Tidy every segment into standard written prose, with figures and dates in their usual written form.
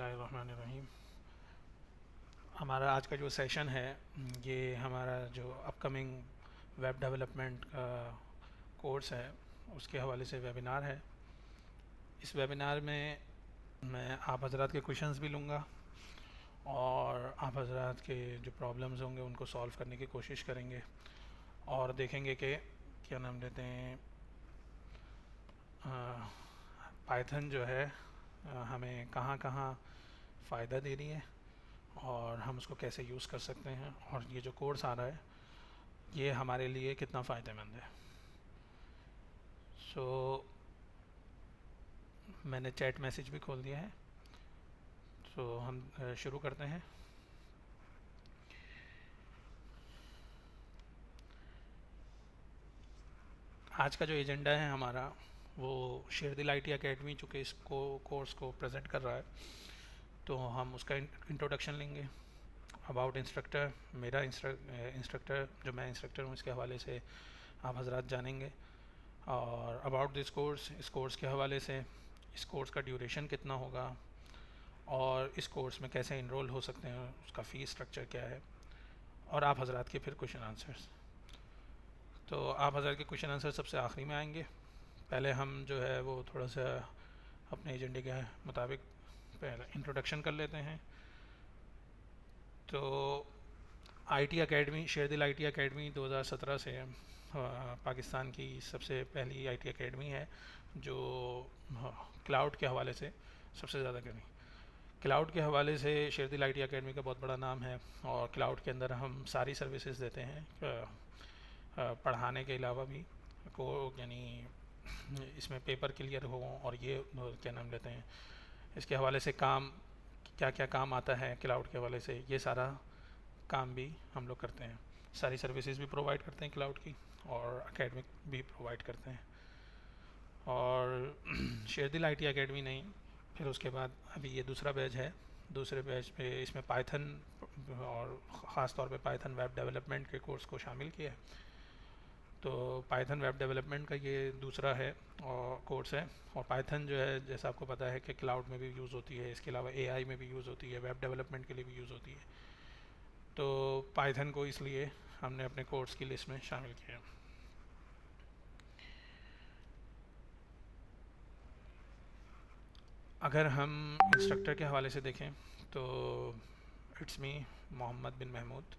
बिस्मिल्लाहिर्रहमानिर्रहीम। हमारा आज का जो सेशन है ये हमारा जो अपकमिंग वेब डेवलपमेंट का कोर्स है उसके हवाले से वेबिनार है। इस वेबिनार में मैं आप हज़रात के क्वेश्चंस भी लूँगा और आप हज़रात के जो प्रॉब्लम्स होंगे उनको सॉल्व करने की कोशिश करेंगे और देखेंगे कि क्या नाम लेते हैं पाइथन जो है हमें कहाँ कहाँ फ़ायदा दे रही है और हम उसको कैसे यूज़ कर सकते हैं और ये जो कोर्स आ रहा है ये हमारे लिए कितना फ़ायदेमंद है। सो मैंने चैट मैसेज भी खोल दिया है। सो हम शुरू करते हैं। आज का जो एजेंडा है हमारा वो शेर दिल IT अकेडमी चूँकि इसको कोर्स को प्रेजेंट कर रहा है तो हम उसका इंट्रोडक्शन लेंगे। अबाउट इंस्ट्रक्टर, मेरा इंस्ट्रक्टर जो मैं इंस्ट्रक्टर हूँ इसके हवाले से आप हजरात जानेंगे और अबाउट दिस कोर्स, इस कोर्स के हवाले से इस कोर्स का ड्यूरेशन कितना होगा और इस कोर्स में कैसे इनरोल हो सकते हैं, उसका फ़ीस स्ट्रक्चर क्या है और आप हजरात के फिर क्वेश्चन आंसर्स। तो आप हजरात के क्वेश्चन आंसर सबसे आखिरी में आएंगे। पहले हम जो है वो थोड़ा सा अपने एजेंडे के मुताबिक पहले इंट्रोडक्शन कर लेते हैं। तो IT अकेडमी, शेर दिल IT अकेडमी 2017 से पाकिस्तान की सबसे पहली IT अकेडमी है जो क्लाउड के हवाले से सबसे ज़्यादा करी। क्लाउड के हवाले से शेर दिल IT अकेडमी का बहुत बड़ा नाम है और क्लाउड के अंदर हम सारी सर्विसेज देते हैं पढ़ाने के अलावा भी को, यानी इसमें पेपर क्लियर हो और ये क्या नाम लेते हैं इसके हवाले से काम क्या क्या काम आता है क्लाउड के हवाले से, ये सारा काम भी हम लोग करते हैं। सारी सर्विसेज भी प्रोवाइड करते हैं क्लाउड की और एकेडमिक भी प्रोवाइड करते हैं। और शेर दिल IT अकेडमी नहीं, फिर उसके बाद अभी ये दूसरा बैच है। दूसरे बैच पे इसमें पाइथन और ख़ास तौर पे पाइथन वेब डेवलपमेंट के कोर्स को शामिल किया है। तो पाइथन वेब डेवलपमेंट का ये दूसरा है और कोर्स है। और पाइथन जो है जैसा आपको पता है कि क्लाउड में भी यूज़ होती है, इसके अलावा AI में भी यूज़ होती है, वेब डेवलपमेंट के लिए भी यूज़ होती है। तो पाइथन को इसलिए हमने अपने कोर्स की लिस्ट में शामिल किया। अगर हम इंस्ट्रक्टर के हवाले से देखें तो इट्स मी मोहम्मद बिन महमूद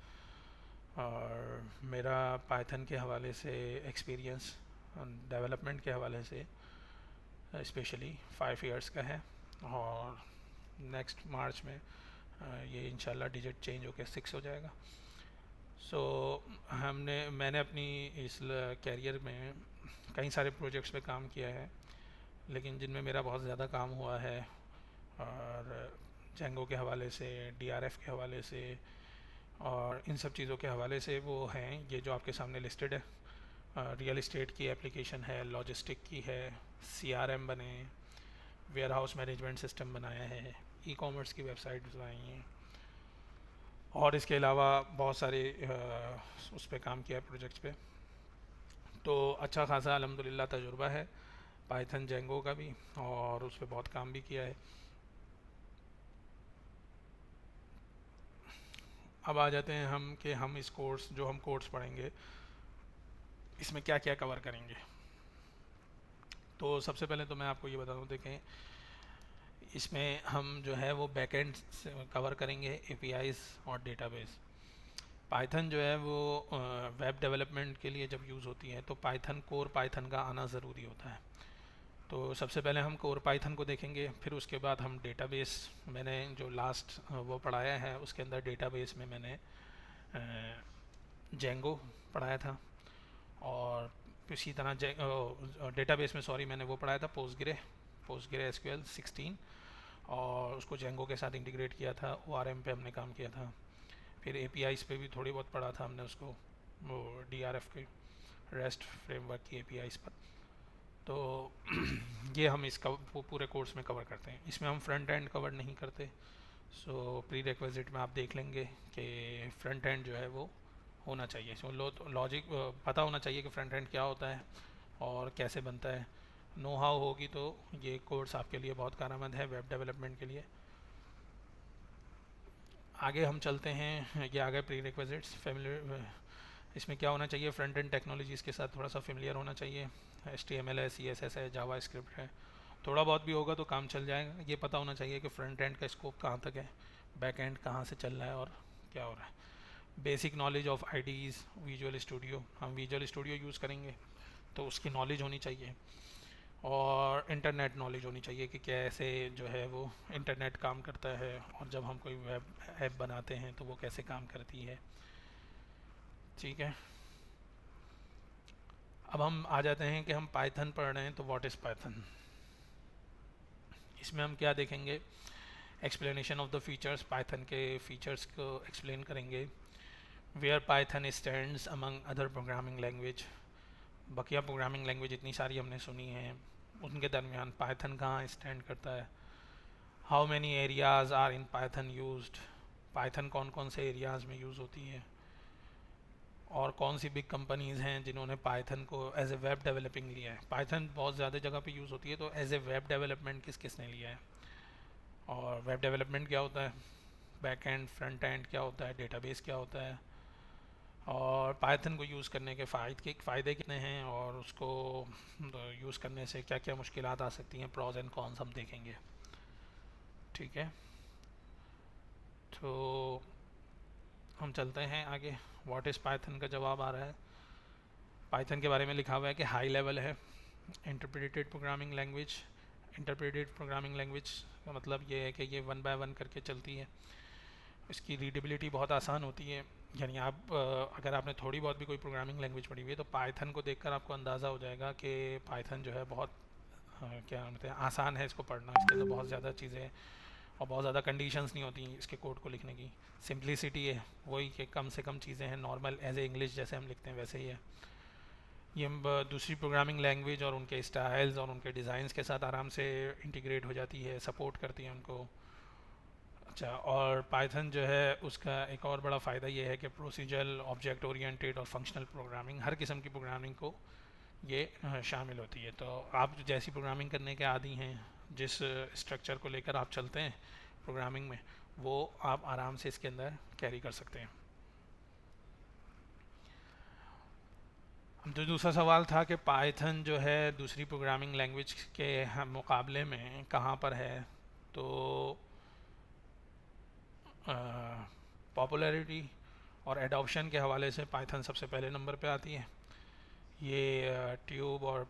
और मेरा पाइथन के हवाले से एक्सपीरियंस डेवलपमेंट के हवाले से स्पेशली 5 इयर्स का है और नेक्स्ट मार्च में ये इंशाल्लाह डिजिट चेंज होकर 6 हो जाएगा। सो मैंने अपनी इस कैरियर में कई सारे प्रोजेक्ट्स पे काम किया है, लेकिन जिनमें मेरा बहुत ज़्यादा काम हुआ है और जेंगो के हवाले से, DRF के हवाले से और इन सब चीज़ों के हवाले से वो हैं ये जो आपके सामने लिस्टेड है। रियल इस्टेट की एप्लीकेशन है, लॉजिस्टिक की है, CRM बने, वेयर हाउस मैनेजमेंट सिस्टम बनाया है, ई-कॉमर्स की वेबसाइट बनाई हैं और इसके अलावा बहुत सारे उस पर काम किया है प्रोजेक्ट्स पे। तो अच्छा खासा अल्हम्दुलिल्लाह तजुर्बा है पाइथन जेंगो का भी और उस पर बहुत काम भी किया है। अब आ जाते हैं हम कि हम इस कोर्स जो हम कोर्स पढ़ेंगे इसमें क्या क्या कवर करेंगे। तो सबसे पहले तो मैं आपको ये बता दूँ, देखें इसमें हम जो है वो बैकएंड से कवर करेंगे, APIs और डेटाबेस। पाइथन जो है वो वेब डेवलपमेंट के लिए जब यूज़ होती है तो पाइथन, कोर पाइथन का आना ज़रूरी होता है। तो सबसे पहले हम कोर पाइथन को देखेंगे, फिर उसके बाद हम डेटाबेस, मैंने जो लास्ट वो पढ़ाया है उसके अंदर डेटाबेस में मैंने जेंगो पढ़ाया था और इसी तरह डेटाबेस में सॉरी मैंने वो पढ़ाया था पोस्टग्रे SQL 16 और उसको जेंगो के साथ इंटीग्रेट किया था। ORM पे हमने काम किया था। फिर APIs पे भी थोड़ी बहुत पढ़ा था हमने उसको, वो DRF के रेस्ट फ्रेमवर्क की APIs पर। तो ये हम इसका पूरे कोर्स में कवर करते हैं। इसमें हम फ्रंट एंड कवर नहीं करते। सो प्री रिक्विजिट में आप देख लेंगे कि फ्रंट एंड जो है वो होना चाहिए। सो लॉजिक पता होना चाहिए कि फ्रंट एंड क्या होता है और कैसे बनता है। नो हाउ होगी तो ये कोर्स आपके लिए बहुत कारआमद है वेब डेवलपमेंट के लिए। आगे हम चलते हैं, ये आ गए प्री रिक्विजिट्स। फेमिलियर इसमें क्या होना चाहिए, फ्रंट एंड टेक्नोलॉजीज़ के साथ थोड़ा सा फेमिलियर होना चाहिए। HTML है, CSS है, जावा स्क्रिप्ट है, थोड़ा बहुत भी होगा तो काम चल जाएगा। ये पता होना चाहिए कि फ्रंट एंड का स्कोप कहाँ तक है, बैक एंड कहाँ से चल रहा है और क्या हो रहा है। Basic knowledge of IDEs, visual studio, हम विजुअल स्टूडियो यूज़ करेंगे तो उसकी नॉलेज होनी चाहिए। और इंटरनेट नॉलेज होनी चाहिए कि कैसे जो है वो इंटरनेट काम करता है, और जब हम कोई वेब ऐप बनाते हैं तो वो कैसे काम करती है। ठीक है, अब हम आ जाते हैं कि हम पाइथन पढ़ रहे हैं तो व्हाट इज़ पाइथन। इसमें हम क्या देखेंगे, explanation of the features, Python के फीचर्स को एक्सप्लेन करेंगे। Where Python stands among other programming language, बकिया प्रोग्रामिंग लैंग्वेज इतनी सारी हमने सुनी है, उनके दरमियान पाइथन कहाँ स्टैंड करता है। How many areas are in Python used, Python कौन कौन से एरियाज़ में यूज़ होती है, और कौन सी बिग कंपनीज़ हैं जिन्होंने पाइथन को एज ए वेब डेवलपिंग लिया है। पाइथन बहुत ज़्यादा जगह पे यूज़ होती है, तो एज ए वेब डेवलपमेंट किस किस ने लिया है, और वेब डेवलपमेंट क्या होता है, बैक एंड फ्रंट एंड क्या होता है, डेटाबेस क्या होता है, और पाइथन को यूज़ करने के फ़ायदे कितने हैं, और उसको यूज़ करने से क्या क्या मुश्किलात आ सकती हैं, प्रॉज एंड कॉन्स हम देखेंगे। ठीक है, तो हम चलते हैं आगे। व्हाट इज़ पाइथन का जवाब आ रहा है। पाइथन के बारे में लिखा हुआ है कि हाई लेवल है, interpreted programming language. Interpreted programming language का मतलब ये है कि ये वन बाय वन करके चलती है, इसकी रीडेबिलिटी बहुत आसान होती है। यानी आप अगर आपने थोड़ी बहुत भी कोई प्रोग्रामिंग लैंग्वेज पढ़ी हुई है तो पाइथन को देखकर आपको अंदाज़ा हो जाएगा कि पाइथन जो है बहुत क्या कहते हैं, आसान है इसको पढ़ना। इसके अंदर बहुत ज़्यादा चीज़ें और बहुत ज़्यादा कंडीशंस नहीं होती इसके कोड को लिखने की। सिंप्लिसिटी है वही कि कम से कम चीज़ें हैं, नॉर्मल एज ए इंग्लिश जैसे हम लिखते हैं वैसे ही है। ये दूसरी प्रोग्रामिंग लैंग्वेज और उनके स्टाइल्स और उनके डिज़ाइंस के साथ आराम से इंटीग्रेट हो जाती है, सपोर्ट करती है उनको। अच्छा, और पाइथन जो है उसका एक और बड़ा फ़ायदा ये है कि प्रोसीजरल, ऑब्जेक्ट ओरिएंटेड और फंक्शनल प्रोग्रामिंग, हर किस्म की प्रोग्रामिंग को ये शामिल होती है। तो आप जैसी प्रोग्रामिंग करने के आदी हैं, जिस स्ट्रक्चर को लेकर आप चलते हैं प्रोग्रामिंग में, वो आप आराम से इसके अंदर कैरी कर सकते हैं। जो दूसरा सवाल था कि पाइथन जो है दूसरी प्रोग्रामिंग लैंग्वेज के मुकाबले में कहाँ पर है, तो पॉपुलैरिटी और एडॉप्शन के हवाले से पाइथन सबसे पहले नंबर पे आती है। ये ट्यूब और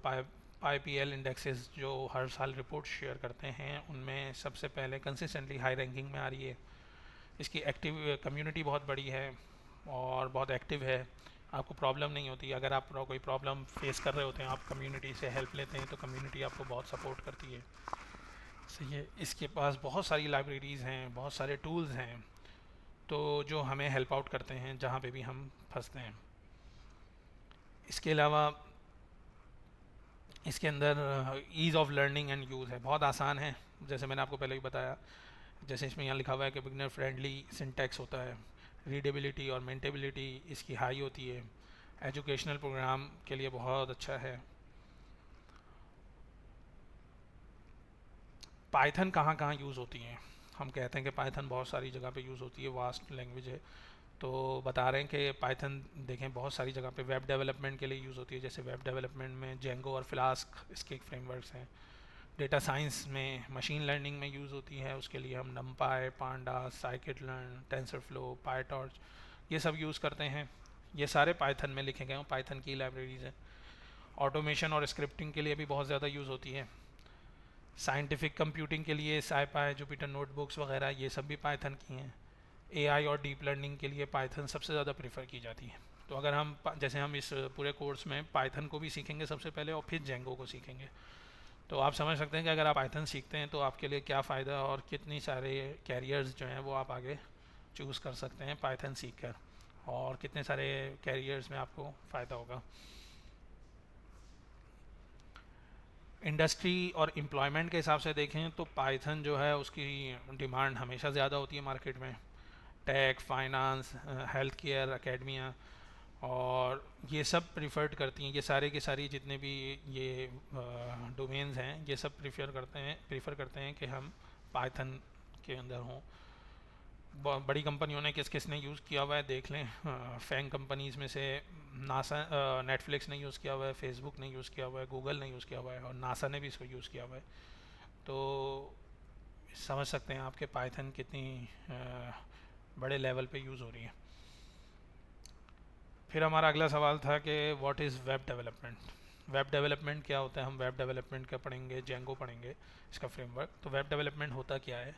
PyPL इंडेक्सेस जो हर साल रिपोर्ट शेयर करते हैं उनमें सबसे पहले कंसिस्टेंटली हाई रैंकिंग में आ रही है। इसकी एक्टिव कम्युनिटी बहुत बड़ी है और बहुत एक्टिव है। आपको प्रॉब्लम नहीं होती, अगर आप कोई प्रॉब्लम फेस कर रहे होते हैं, आप कम्युनिटी से हेल्प लेते हैं तो कम्युनिटी आपको बहुत सपोर्ट करती है। सही है, इसके पास बहुत सारी लाइब्रेरीज़ हैं, बहुत सारे टूल्स हैं, तो जो हमें हेल्प आउट करते हैं जहाँ पे भी हम फंसते हैं। इसके अलावा इसके अंदर ease of learning and use है, बहुत आसान है। जैसे मैंने आपको पहले भी बताया, जैसे इसमें यहाँ लिखा हुआ है कि बिगनर फ्रेंडली सिंटैक्स होता है, रीडेबिलिटी और मेंटेबिलिटी इसकी हाई होती है, एजुकेशनल प्रोग्राम के लिए बहुत अच्छा है। पाइथन कहाँ कहाँ यूज़ होती हैं, हम कहते हैं कि पाइथन बहुत सारी जगह पे यूज़ होती है, वास्ट लैंग्वेज है। तो बता रहे हैं कि पाइथन देखें बहुत सारी जगह पे वेब डेवलपमेंट के लिए यूज़ होती है। जैसे वेब डेवलपमेंट में जेंगो और फ्लास्क इसके फ्रेमवर्क्स हैं। डेटा साइंस में, मशीन लर्निंग में यूज़ होती है, उसके लिए हम नमपाई, पांडा, साइकिट-लर्न, टेंसरफ्लो, पायटॉर्च ये सब यूज़ करते हैं। ये सारे पाइथन में लिखे गए हैं, पाइथन की लाइब्रेरीज़ हैं। ऑटोमेशन और स्क्रिप्टिंग के लिए भी बहुत ज़्यादा यूज़ होती है। साइंटिफिक कंप्यूटिंग के लिए साइपाई, जुपिटर नोटबुक्स वगैरह ये सब भी पाइथन की हैं। एआई और डीप लर्निंग के लिए पाइथन सबसे ज़्यादा प्रेफर की जाती है। तो अगर हम जैसे हम इस पूरे कोर्स में पाइथन को भी सीखेंगे सबसे पहले और फिर जेंगो को सीखेंगे, तो आप समझ सकते हैं कि अगर आप पाइथन सीखते हैं तो आपके लिए क्या फ़ायदा और कितनी सारे कैरियर्स जो हैं वो आप आगे चूज़ कर सकते हैं पाइथन सीख कर, और कितने सारे कैरियर्स में आपको फ़ायदा होगा। इंडस्ट्री और एम्प्लॉयमेंट के हिसाब से देखें तो पाइथन जो है उसकी डिमांड हमेशा ज़्यादा होती है मार्केट में। Tech, finance, health care, academia और ये सब प्रिफर्ड करती हैं। ये सारे के सारी जितने भी ये डोमेन्स हैं ये सब प्रेफर करते हैं कि हम पाइथन के अंदर हों। बड़ी कंपनियों ने किस किस ने यूज़ किया हुआ है देख लें। फैंग कंपनीज़ में से नासा, नेटफ्लिक्स ने यूज़ किया हुआ है, फेसबुक ने यूज़ किया हुआ है, गूगल ने यूज़ किया हुआ है और नासा ने भी इसको यूज़ किया हुआ है। तो समझ सकते हैं आपके पाइथन कितनी बड़े लेवल पे यूज़ हो रही है। फिर हमारा अगला सवाल था कि what is web development. Web development क्या होता है? हम वेब डेवलपमेंट का पढ़ेंगे, जेंगो पढ़ेंगे, इसका फ्रेमवर्क। तो वेब डेवलपमेंट होता क्या है?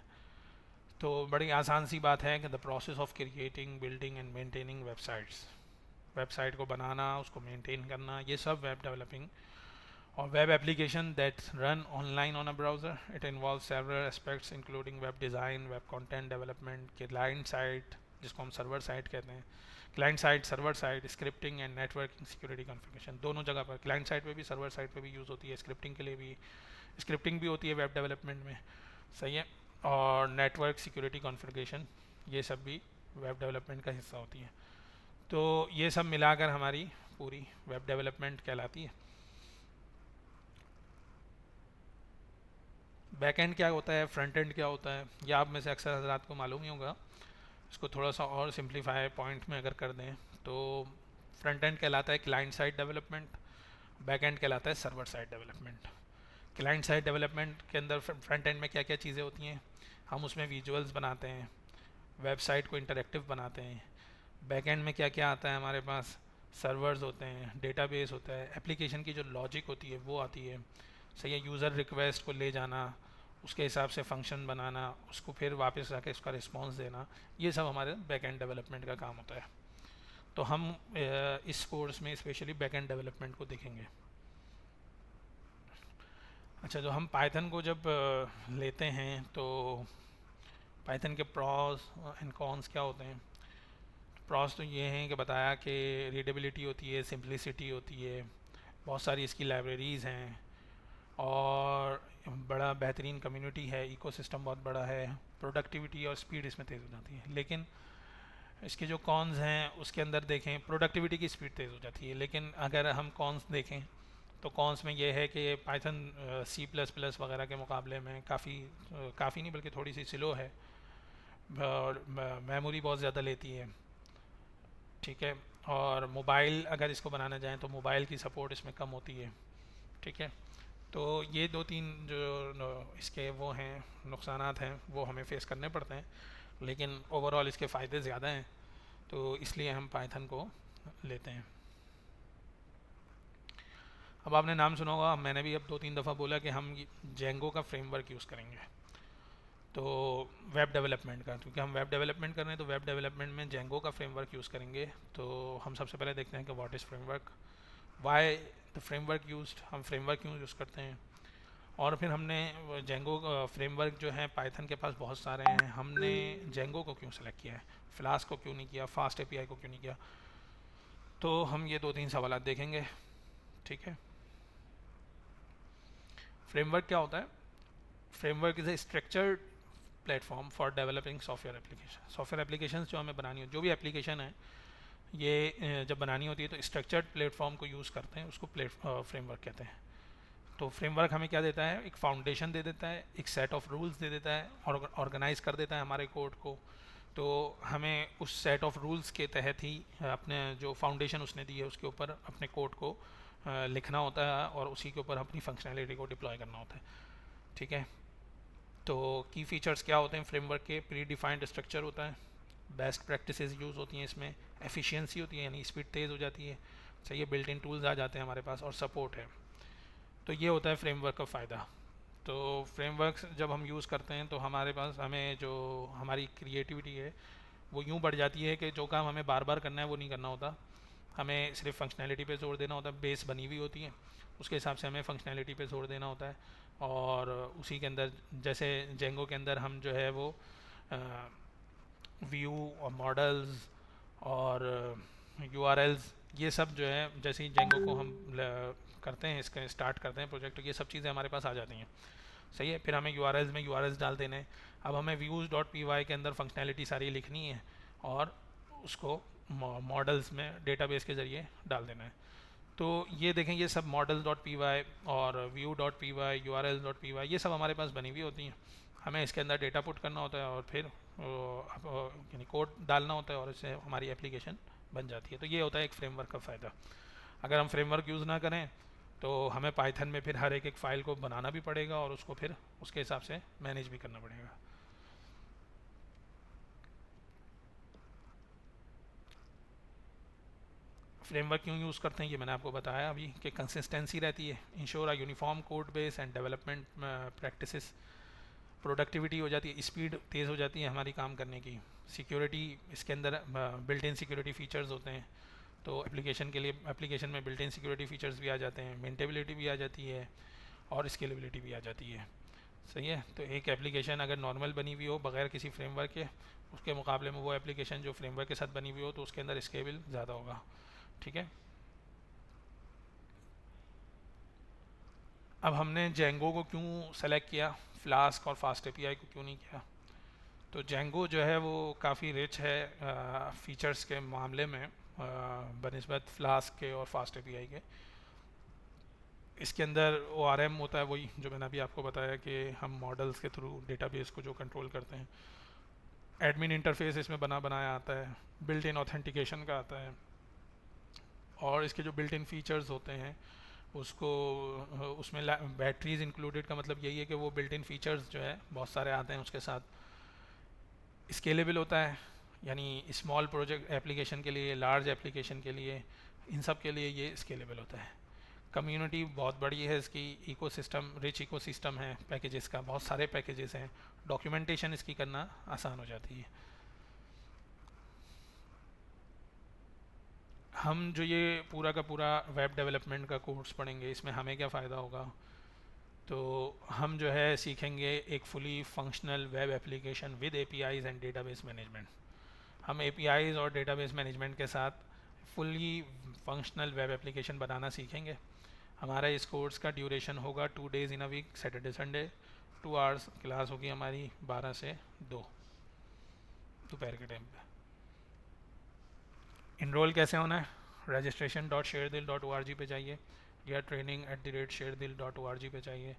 तो बड़ी आसान सी बात है कि the process of creating, building and maintaining websites. Website को बनाना, उसको मेंटेन करना, ये सब वेब डेवलपिंग। और web application that run online on a browser, it involve several aspects including web design, web content development, client site जिसको हम server site कहते हैं, client site, server site, scripting and networking, security configuration. दोनों जगह पर, client site पे भी, server site पे भी यूज़ होती है। स्क्रिप्टिंग के लिए भी, स्क्रिप्टिंग भी होती है वेब डेवलपमेंट में, सही है। और नेटवर्क सिक्योरिटी कॉन्फ़िगरेशन, ये सब भी वेब डेवलपमेंट का हिस्सा होती है। तो ये सब मिलाकर हमारी पूरी वेब डेवलपमेंट कहलाती है। बैक एंड क्या होता है, फ्रंट एंड क्या होता है, ये आप में से अक्सर हजरात को मालूम ही होगा। इसको थोड़ा सा और सिंप्लीफाई पॉइंट में अगर कर दें तो फ्रंट एंड कहलाता है client side development, back and कहलाता है server side development. Client side development के अंदर फ्रंट एंड में क्या क्या चीज़ें होती हैं, हम उसमें विजुअल्स बनाते हैं, वेबसाइट को इंटरेक्टिव बनाते हैं। बैक एंड में क्या क्या आता है हमारे पास, सर्वर्स होते हैं, डेटाबेस होता है, एप्लीकेशन की जो लॉजिक होती है वो आती है, सही है। यूज़र रिक्वेस्ट को ले जाना, उसके हिसाब से फंक्शन बनाना, उसको फिर वापस आके उसका रिस्पॉन्स देना, ये सब हमारे बैक एंड डेवलपमेंट का काम होता है। तो हम इस कोर्स में स्पेशली बैक एंड डेवलपमेंट को देखेंगे। अच्छा, जो हम पाइथन को जब लेते हैं तो पाइथन के प्रॉस एंड कॉन्स क्या होते हैं। प्रॉस तो ये हैं कि बताया कि रीडेबिलिटी होती है, सिंप्लिसिटी होती है, बहुत सारी इसकी लाइब्रेरीज़ हैं और बड़ा बेहतरीन कम्युनिटी है, इकोसिस्टम बहुत बड़ा है, प्रोडक्टिविटी और स्पीड इसमें तेज़ हो जाती है। लेकिन इसके जो कॉन्स हैं उसके अंदर देखें, प्रोडक्टिविटी की स्पीड तेज़ हो जाती है, लेकिन अगर हम कॉन्स देखें तो कॉन्स में ये है कि पाइथन सी प्लस प्लस वगैरह के मुकाबले में काफ़ी नहीं बल्कि थोड़ी सी स्लो है और मेमोरी बहुत ज़्यादा लेती है, ठीक है। और मोबाइल अगर इसको बनाना चाहें तो मोबाइल की सपोर्ट इसमें कम होती है, ठीक है। तो ये दो तीन जो इसके वो हैं नुकसानात हैं वो हमें फेस करने पड़ते हैं, लेकिन ओवरऑल इसके फ़ायदे ज़्यादा हैं, तो इसलिए हम पाइथन को लेते हैं। अब आपने नाम सुना होगा, मैंने भी अब 2-3 दफ़ा बोला कि हम जेंगो का फ्रेमवर्क यूज़ करेंगे तो वेब डेवलपमेंट का, क्योंकि हम वेब डेवलपमेंट कर रहे हैं तो वेब डेवलपमेंट में जेंगो का फ्रेमवर्क यूज़ करेंगे। तो हम सबसे पहले देखते हैं कि what is framework, why the framework used, हम फ्रेमवर्क क्यों यूज़ करते हैं। और फिर हमने जेंगो फ्रेमवर्क जो है पाइथन के पास बहुत सारे हैं, हमने जेंगो को क्यों सेलेक्ट किया है, फ्लास्क को क्यों नहीं किया, फास्ट एपीआई को क्यों नहीं किया। तो हम ये 2-3 सवाल देखेंगे, ठीक है। फ्रेमवर्क क्या होता है? Framework is a structured platform for developing software application. Software application जो हमें बनानी हो, जो भी एप्लीकेशन है ये जब बनानी होती है तो स्ट्रक्चर्ड प्लेटफॉर्म को यूज़ करते हैं, उसको फ्रेमवर्क कहते हैं। तो फ्रेमवर्क हमें क्या देता है, एक फाउंडेशन दे देता है, एक सेट ऑफ रूल्स दे देता है और ऑर्गेनाइज कर देता है हमारे कोड को। तो हमें उस सेट ऑफ रूल्स के तहत ही अपने जो फाउंडेशन उसने दी है उसके ऊपर अपने कोड को लिखना होता है और उसी के ऊपर अपनी फंक्शनैलिटी को डिप्लॉय करना होता है, ठीक है। तो की फ़ीचर्स क्या होते हैं फ्रेमवर्क के, प्री डिफाइंड स्ट्रक्चर होता है, बेस्ट प्रैक्टिसेस यूज़ होती हैं इसमें, एफिशिएंसी होती है यानी स्पीड तेज़ हो जाती है, सही है, बिल्ट इन टूल्स आ जाते हैं हमारे पास और सपोर्ट है। तो ये होता है फ्रेमवर्क का फ़ायदा। तो फ्रेमवर्क जब हम यूज़ करते हैं तो हमारे पास हमें जो हमारी क्रिएटिविटी है वो यूँ बढ़ जाती है कि जो काम हमें बार बार करना है वो नहीं करना होता, हमें सिर्फ फंक्शनैलिटी पे जोर देना होता है। बेस बनी हुई होती है, उसके हिसाब से हमें फंक्शनैलिटी पे जोर देना होता है और उसी के अंदर जैसे जेंगो के अंदर हम जो है वो व्यू और मॉडल्स और यूआरएल्स ये सब जो है, जैसे ही जेंगो को हम करते हैं, इसका स्टार्ट करते हैं प्रोजेक्ट, ये सब चीज़ें हमारे पास आ जाती हैं, सही है। फिर हमें यूआरएल्स में यूआरएल्स डाल देने, अब हमें व्यूज़ डॉट पी वाई के अंदर फंक्शनैलिटी सारी लिखनी है और उसको मॉडल्स में डेटाबेस के ज़रिए डाल देना है। तो ये देखें, ये सब मॉडल डॉट पी वाई और view dot P Y, U R L dot P Y, ये सब हमारे पास बनी हुई होती हैं हमें इसके अंदर डेटा पुट करना होता है और फिर यानी कोड डालना होता है और इससे हमारी एप्लीकेशन बन जाती है। तो ये होता है एक फ्रेमवर्क का फ़ायदा। अगर हम फ्रेमवर्क यूज़ ना करें तो हमें पाइथन में फिर हर एक फ़ाइल को बनाना भी पड़ेगा और उसको फिर उसके हिसाब से मैनेज भी करना पड़ेगा। फ्रेमवर्क क्यों यूज़ करते हैं ये मैंने आपको बताया अभी कि कंसिस्टेंसी रहती है, ensure a uniform code base and development practices, productivity हो जाती है, स्पीड तेज़ हो जाती है हमारी काम करने की, सिक्योरिटी इसके अंदर बिल्ट इन सिक्योरिटी फीचर्स होते हैं तो एप्लीकेशन के लिए एप्लीकेशन में बिल्ट इन सिक्योरिटी फीचर्स भी आ जाते हैं, मेंटेबिलिटी भी आ जाती है और स्केलेबिलिटी भी आ जाती है। सही है। तो एक एप्लीकेशन अगर नॉर्मल बनी हुई हो बगैर किसी फ्रेमवर्क के, उसके मुकाबले में वो एप्लीकेशन जो फ्रेमवर्क के साथ बनी हुई हो तो उसके अंदर स्केल ज़्यादा होगा। ठीक है। अब हमने जेंगो को क्यों सेलेक्ट किया, फ्लास्क और फास्ट एपीआई को क्यों नहीं किया? तो जेंगो जो है वो काफ़ी रिच है फीचर्स के मामले में बनिस्बत फ्लास्क के और फास्ट एपीआई के। इसके अंदर ओ आर एम होता है, वही जो मैंने अभी आपको बताया कि हम मॉडल्स के थ्रू डेटाबेस को जो कंट्रोल करते हैं। एडमिन इंटरफेस इसमें बना बनाया आता है, बिल्ट इन ऑथेंटिकेशन का आता है और इसके जो बिल्ट इन फीचर्स होते हैं उसको उसमें बैटरीज इंक्लूडेड का मतलब यही है कि वो बिल्ट इन फीचर्स जो है बहुत सारे आते हैं उसके साथ। स्केलेबल होता है, यानी स्मॉल प्रोजेक्ट एप्लीकेशन के लिए, लार्ज एप्लीकेशन के लिए, इन सब के लिए ये स्केलेबल होता है। कम्युनिटी बहुत बड़ी है इसकी, इकोसिस्टम रिच इकोसिस्टम है पैकेजेस का, बहुत सारे पैकेजेस हैं, डॉक्यूमेंटेशन इसकी करना आसान हो जाती है। हम जो ये पूरा का पूरा वेब डेवलपमेंट का कोर्स पढ़ेंगे इसमें हमें क्या फ़ायदा होगा, तो हम जो है सीखेंगे एक fully functional web application with APIs and database management. हम एपीआईज और डेटाबेस मैनेजमेंट के साथ फुली फंक्शनल वेब एप्लीकेशन बनाना सीखेंगे। हमारा इस कोर्स का ड्यूरेशन होगा 2 days in a week, Saturday Sunday 2 hours class होगी हमारी 12 से 2 दोपहर के टाइम पे। इनरोल कैसे होना है, रजिस्ट्रेशन .sharedill.org पे जाइए या training@sharedill.org पे जाइए।